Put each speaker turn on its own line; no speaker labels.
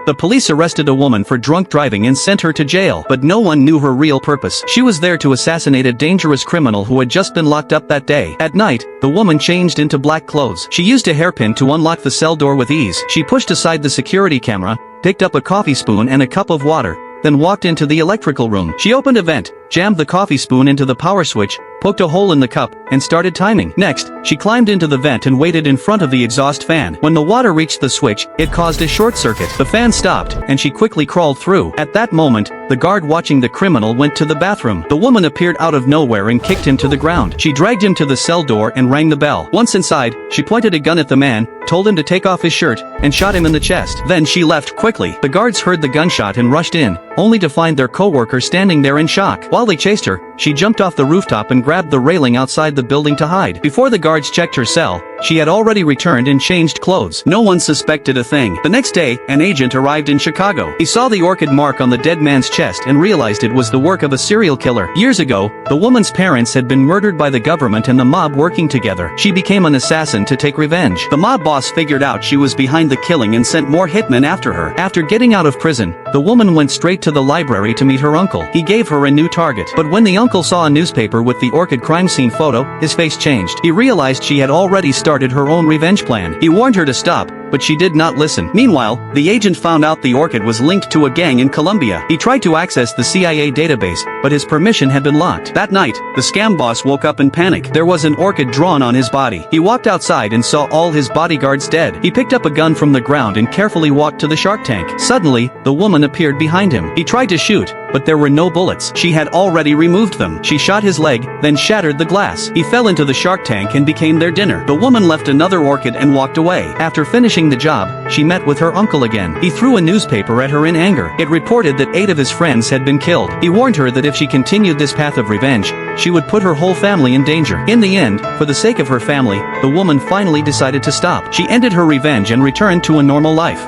The police arrested a woman for drunk driving and sent her to jail, but no one knew her real purpose. She was there to assassinate a dangerous criminal who had just been locked up that day. At night, the woman changed into black clothes. She used a hairpin to unlock the cell door with ease. She pushed aside the security camera, picked up a coffee spoon and a cup of water, then walked into the electrical room. She opened a vent, jammed the coffee spoon into the power switch, poked a hole in the cup, and started timing. Next, she climbed into the vent and waited in front of the exhaust fan. When the water reached the switch, it caused a short circuit. The fan stopped, and she quickly crawled through. At that moment, the guard watching the criminal went to the bathroom. The woman appeared out of nowhere and kicked him to the ground. She dragged him to the cell door and rang the bell. Once inside, she pointed a gun at the man, told him to take off his shirt, and shot him in the chest. Then she left quickly. The guards heard the gunshot and rushed in, only to find their co-worker standing there in shock. While they chased her, she jumped off the rooftop and grabbed the railing outside the building to hide. Before the guards checked her cell, she had already returned and changed clothes. No one suspected a thing. The next day, an agent arrived in Chicago. He saw the orchid mark on the dead man's chest and realized it was the work of a serial killer. Years ago, the woman's parents had been murdered by the government and the mob working together. She became an assassin to take revenge. The mob boss figured out she was behind the killing and sent more hitmen after her. After getting out of prison, the woman went straight to the library to meet her uncle. He gave her a new target. But when the uncle saw a newspaper with the orchid crime scene photo, his face changed. He realized she had already started her own revenge plan. He warned her to stop, but she did not listen. Meanwhile, the agent found out the orchid was linked to a gang in Colombia. He tried to access the CIA database, but his permission had been locked. That night, the scam boss woke up in panic. There was an orchid drawn on his body. He walked outside and saw all his bodyguards dead. He picked up a gun from the ground and carefully walked to the shark tank. Suddenly, the woman appeared behind him. He tried to shoot, but there were no bullets. She had already removed them. She shot his leg, then shattered the glass. He fell into the shark tank and became their dinner. The woman left another orchid and walked away. After finishing the job, she met with her uncle again. He threw a newspaper at her in anger. It reported that 8 of his friends had been killed. He warned her that if she continued this path of revenge, she would put her whole family in danger. In the end, for the sake of her family, the woman finally decided to stop. She ended her revenge and returned to a normal life.